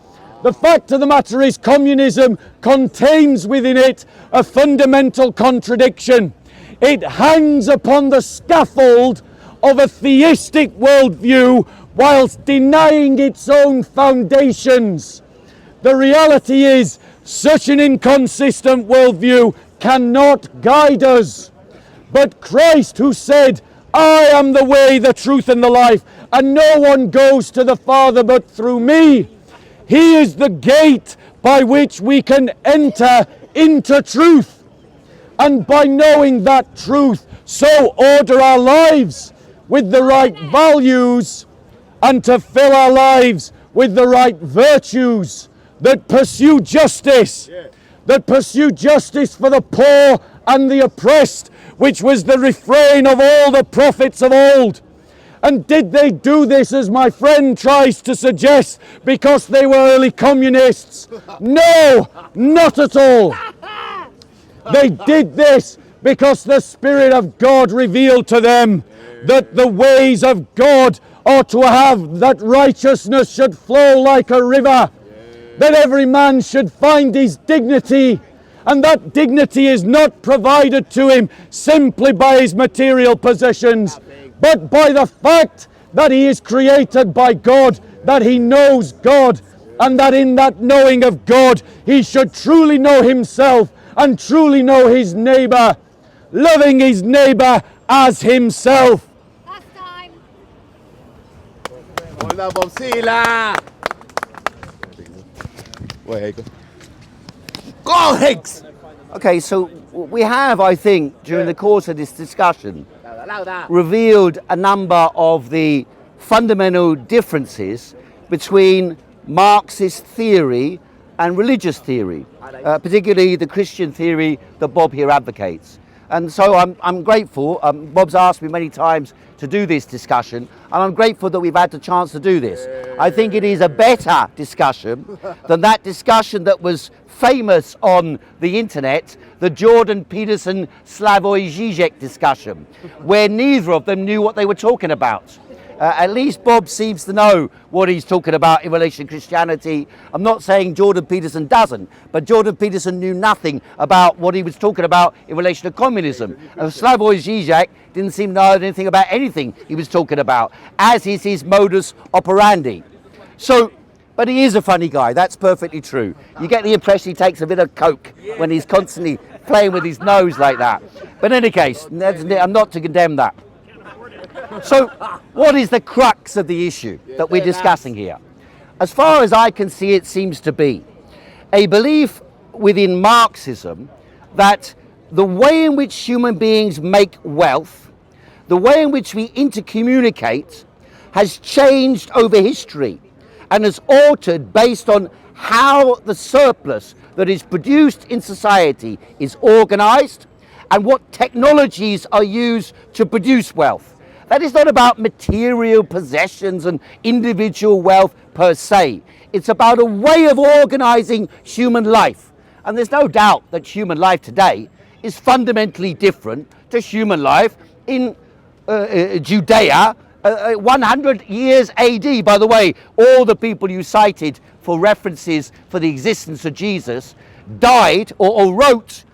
The fact of the matter is, communism contains within it a fundamental contradiction. It hangs upon the scaffold of a theistic worldview whilst denying its own foundations. The reality is, such an inconsistent worldview cannot guide us. But Christ, who said, "I am the way, the truth, and the life, and no one goes to the Father but through me," he is the gate by which we can enter into truth. And by knowing that truth, so order our lives with the right values, and to fill our lives with the right virtues that pursue justice, that pursue justice for the poor and the oppressed, which was the refrain of all the prophets of old. And did they do this, as my friend tries to suggest, because they were early communists? No, not at all. They did this because the Spirit of God revealed to them that the ways of God ought to have, that righteousness should flow like a river, that every man should find his dignity, and that dignity is not provided to him simply by his material possessions, but by the fact that he is created by God, that he knows God, and that in that knowing of God he should truly know himself and truly know his neighbour, loving his neighbour as himself. Last time. Hola, Bobsila! Wait, Heiko. Go, Higgs! Okay, so we have, I think, during the course of this discussion, revealed a number of the fundamental differences between Marxist theory and religious theory, particularly the Christian theory that Bob here advocates. And so I'm grateful. Bob's asked me many times to do this discussion, and I'm grateful that we've had the chance to do this. I think it is a better discussion than that discussion that was famous on the internet, the Jordan Peterson Slavoj Žižek discussion, where neither of them knew what they were talking about. At least Bob seems to know what he's talking about in relation to Christianity. I'm not saying Jordan Peterson doesn't, but Jordan Peterson knew nothing about what he was talking about in relation to communism. Slavoj Žižek didn't seem to know anything about anything he was talking about, as is his modus operandi. So, but he is a funny guy, that's perfectly true. You get the impression he takes a bit of coke when he's constantly playing with his nose like that. But in any case, I'm not to condemn that. So, what is the crux of the issue that we're discussing here? As far as I can see, it seems to be a belief within Marxism that the way in which human beings make wealth, the way in which we intercommunicate, has changed over history and is altered based on how the surplus that is produced in society is organized and what technologies are used to produce wealth. That is not about material possessions and individual wealth per se. It's about a way of organizing human life. And there's no doubt that human life today is fundamentally different to human life in Judea 100 years AD. By the way, all the people you cited for references for the existence of Jesus died or wrote.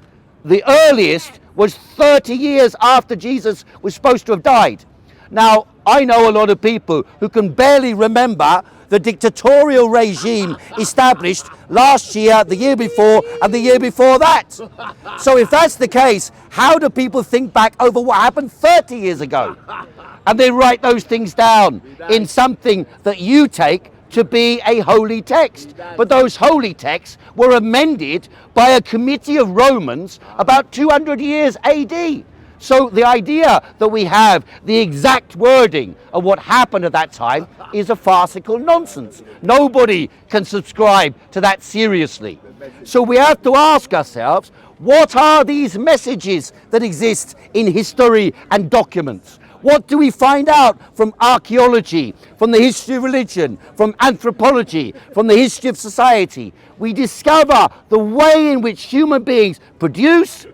The earliest was 30 years after Jesus was supposed to have died. Now, I know a lot of people who can barely remember the dictatorial regime established last year, the year before, and the year before that. So if that's the case, how do people think back over what happened 30 years ago? And they write those things down in something that you take to be a holy text. But those holy texts were amended by a committee of Romans about 200 years AD. So the idea that we have the exact wording of what happened at that time is a farcical nonsense. Nobody can subscribe to that seriously. So we have to ask ourselves, what are these messages that exist in history and documents? What do we find out from archaeology, from the history of religion, from anthropology, from the history of society? We discover the way in which human beings produce,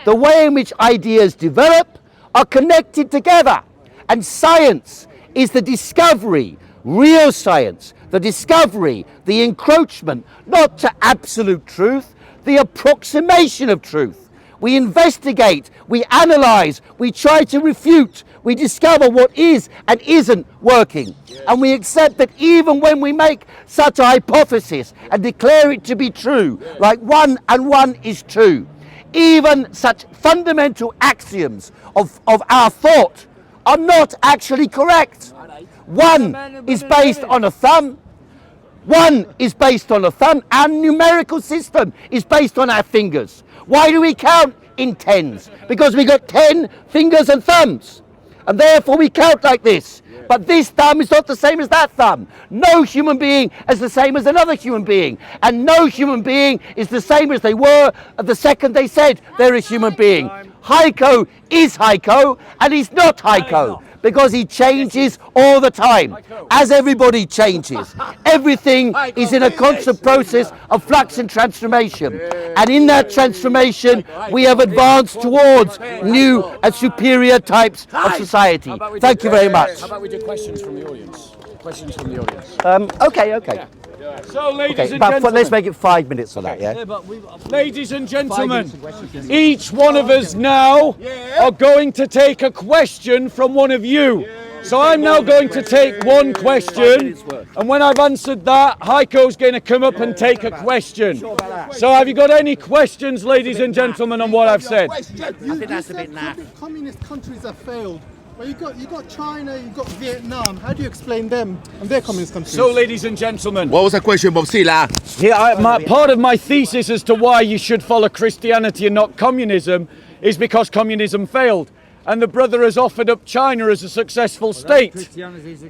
the way in which ideas develop, are connected together. And science is the discovery, real science, the discovery, the encroachment, not to absolute truth, the approximation of truth. We investigate, we analyse, we try to refute, we discover what is and isn't working. And we accept that even when we make such a hypothesis and declare it to be true, like 1 and 1 is 2, even such fundamental axioms of our thought are not actually correct. 1 is based on a thumb. 1 is based on a thumb. Our numerical system is based on our fingers. Why do we count in tens? Because we got 10 fingers and thumbs. And therefore we count like this. But this thumb is not the same as that thumb. No human being is the same as another human being. And no human being is the same as they were at the second they said they're a human being. Heiko is Heiko and he's not Heiko. Because he changes all the time, as everybody changes. Everything is in a constant process of flux and transformation. And in that transformation, we have advanced towards new and superior types of society. Thank you very much. How about we do questions from the audience? Questions from the audience. Okay. So, ladies Okay, and but gentlemen, let's make it 5 minutes for that, yeah? ladies and gentlemen, each one of us now are going to take a question from one of you. So I'm now going to take one question, and when I've answered that, Heiko's going to come up and take a question. So have you got any questions, ladies and gentlemen, on what I've said? I think that's a bit naff. Communist countries have failed. Well, you got China, you got Vietnam. How do you explain them and their communist countries? So, ladies and gentlemen, What was the question, Bob Sila? part of my thesis as to why you should follow Christianity and not communism is because communism failed. And the brother has offered up China as a successful state.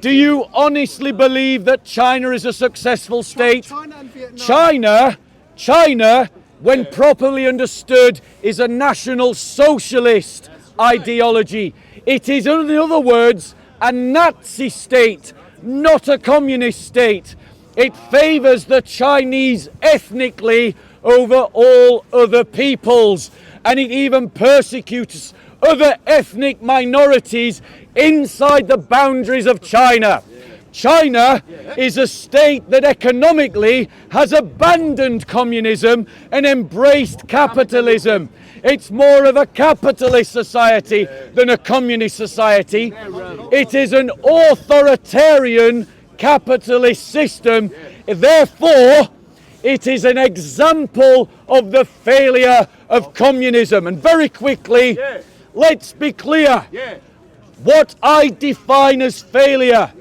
Do you honestly believe that China is a successful state? China and Vietnam. China, when properly understood, is a national socialist ideology. It is, in other words, a Nazi state, not a communist state. It favours the Chinese ethnically over all other peoples, and it even persecutes other ethnic minorities inside the boundaries of China. China is a state that economically has abandoned communism and embraced capitalism. It's more of a capitalist society than a communist society. It is an authoritarian capitalist system. Therefore, it is an example of the failure of communism. And very quickly, let's be clear. What I define as failure,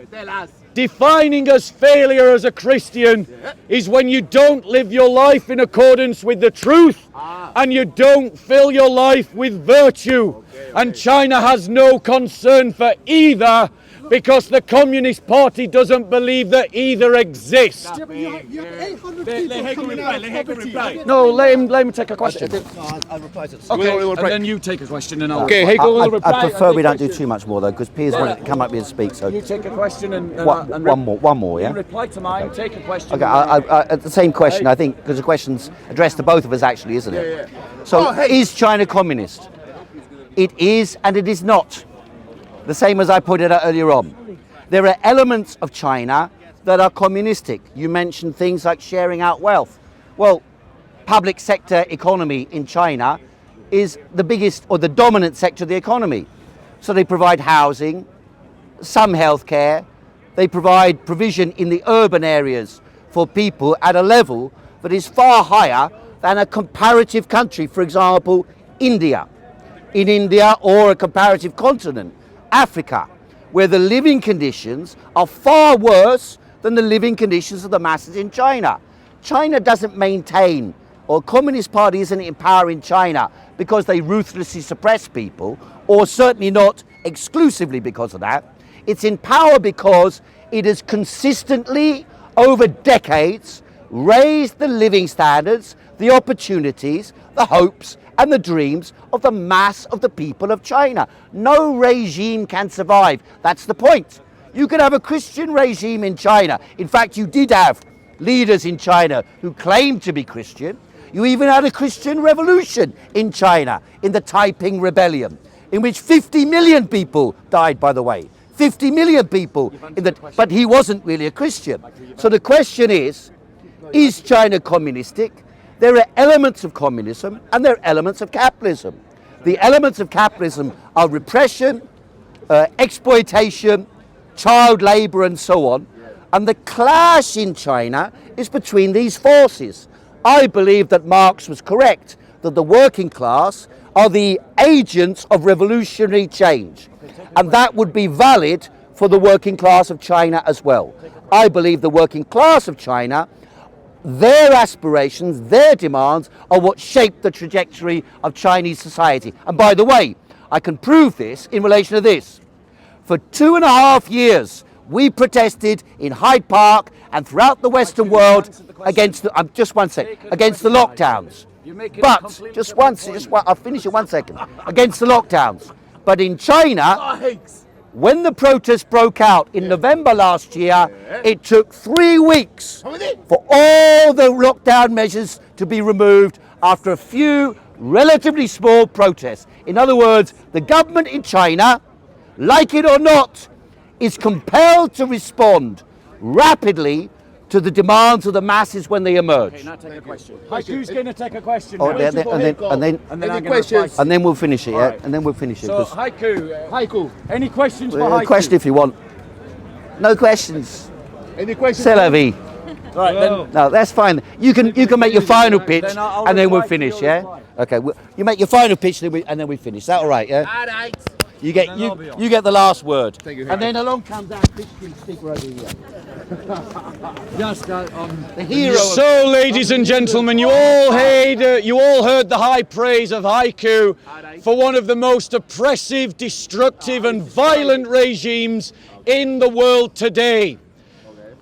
defining as failure as a Christian, is when you don't live your life in accordance with the truth and you don't fill your life with virtue. And China has no concern for either, because the Communist Party doesn't believe that either exists. Yeah, but you have 800 people coming out of poverty. No, let him take a question. I'll reply to the Okay, and then you take a question and I'll Okay, reply. Heiko will I reply. prefer we don't do too much more though, because Piers won't come up here and speak. So You take a question and one more, you yeah. reply to mine, take a question. Okay, the same question, I think, because the question's addressed to both of us, actually, isn't it? So, is China communist? It is, and it is not. The same as I pointed out earlier on. There are elements of China that are communistic. You mentioned things like sharing out wealth. Well, public sector economy in China is the biggest or the dominant sector of the economy. So they provide housing, some healthcare. They provide provision in the urban areas for people at a level that is far higher than a comparative country, for example, India. In India, or a comparative continent, Africa, where the living conditions are far worse than the living conditions of the masses in China. China doesn't maintain, or Communist Party isn't in power in China because they ruthlessly suppress people, or certainly not exclusively because of that. It's in power because it has consistently, over decades, raised the living standards, the opportunities, the hopes and the dreams of the mass of the people of China. No regime can survive. That's the point. You could have a Christian regime in China. In fact, you did have leaders in China who claimed to be Christian. You even had a Christian revolution in China, in the Taiping Rebellion, in which 50 million people died, by the way. 50 million people, but he wasn't really a Christian. So the question is China communistic? There are elements of communism and there are elements of capitalism. The elements of capitalism are repression, exploitation, child labor and so on. And the clash in China is between these forces. I believe that Marx was correct, that the working class are the agents of revolutionary change. And that would be valid for the working class of China as well. I believe the working class of China, their aspirations, their demands are what shape the trajectory of Chinese society. And by the way, I can prove this in relation to this. For 2.5 years, we protested in Hyde Park and throughout the Western world against the, against the lockdowns. But, I'll finish in 1 second. Against the lockdowns. But in China, when the protests broke out in November last year, it took 3 weeks for all the lockdown measures to be removed after a few relatively small protests. In other words, the government in China, like it or not, is compelled to respond rapidly to the demands of the masses when they emerge. Okay, now take a question. Heiko's going to take a question. Oh, now. and then we'll finish it, yeah? Right. And then we'll finish it. So, Heiko, any questions for A Heiko? question if you want. No questions. Any questions? C'est la vie. Right, then, No, that's fine. You can make your final pitch, Then I'll and then we'll reply to finish, your yeah? reply. Okay, you make your final pitch, and then we finish. Is that all right, yeah? All right. You get Then I'll be on. you get the last word. Thank you, And Harry. then along comes our Christian speaker over here. just, The hero. So, ladies and gentlemen, you all heard the high praise of Heiko for one of the most oppressive, destructive and violent regimes in the world today.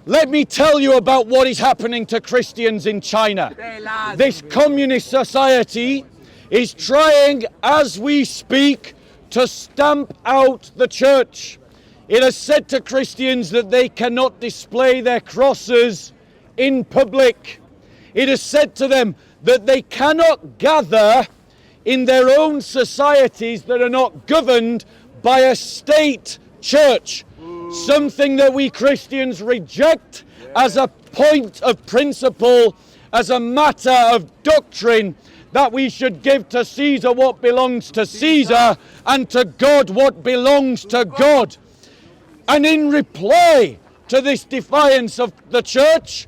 Let me tell you about what is happening to Christians in China. This communist society is trying, as we speak, to stamp out the church. It has said to Christians that they cannot display their crosses in public. It has said to them that they cannot gather in their own societies that are not governed by a state church. Something that we Christians reject as a point of principle, as a matter of doctrine, that we should give to Caesar what belongs to Caesar and to God what belongs to God. And in reply to this defiance of the church,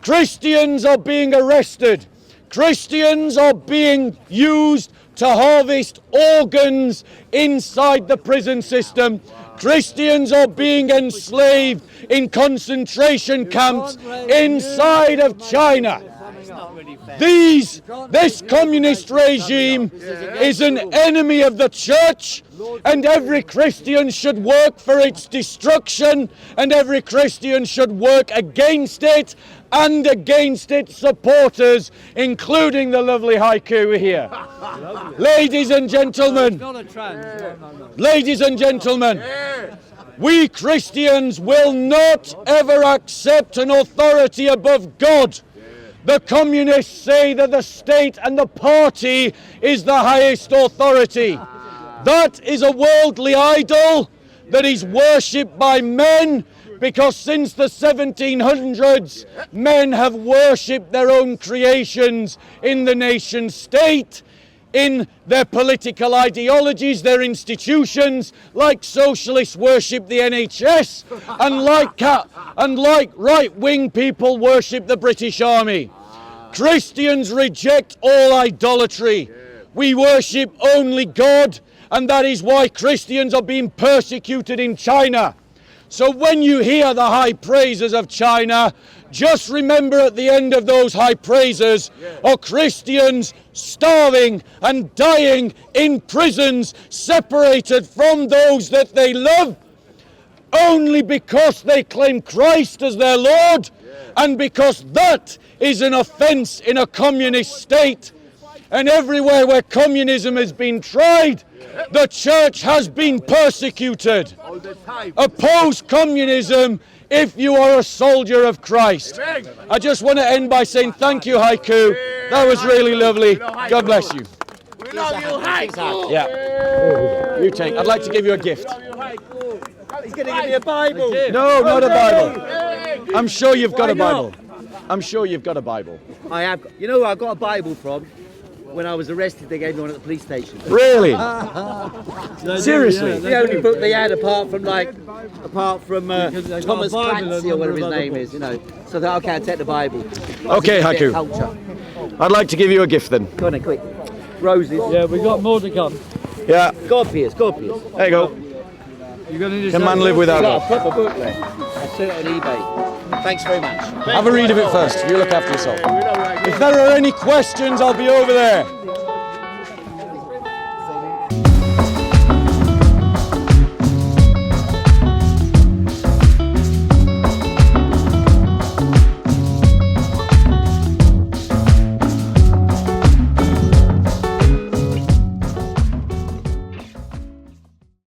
Christians are being arrested. Christians are being used to harvest organs inside the prison system. Christians are being enslaved in concentration camps inside of China. This communist regime is an enemy of the church, and every Christian should work for its destruction, and every Christian should work against it and against its supporters, including the lovely Heiko here. Ladies and gentlemen, we Christians will not ever accept an authority above God. The communists say that the state and the party is the highest authority. That is a worldly idol that is worshipped by men, because since the 1700s, men have worshipped their own creations in the nation state. in their political ideologies, their institutions, like socialists worship the NHS, and like right-wing people worship the British Army. Christians reject all idolatry. We worship only God, and that is why Christians are being persecuted in China. So when you hear the high praises of China, just remember at the end of those high praises are Christians starving and dying in prisons, separated from those that they love, only because they claim Christ as their Lord, and because that is an offence in a communist state. And everywhere where communism has been tried, the church has been persecuted. Oppose communism if you are a soldier of Christ. I just want to end by saying thank you, Haiku. That was really lovely. God bless you. We love you, Heiko. Yeah. You take. I'd like to give you a gift. He's going to give me a Bible. No, not a Bible. I'm sure you've got a Bible. I'm sure you've got a Bible. I have. You know where I got a Bible from? When I was arrested, they gave me one at the police station. Really? Seriously? The only book they had, apart from Thomas Clancy or whatever his name is, you know. So I thought, okay, I'll take the Bible. Okay, Haku. Culture. I'd like to give you a gift then. Go on then, quick. Roses. Yeah, we got more to come. Yeah. God Pierce, God Pierce. There you go. You're going to just Can man live without Got a it? proper booklet. I sell it on eBay. Thanks very much. Have a read of it first. You look after yourself. If there are any questions, I'll be over there.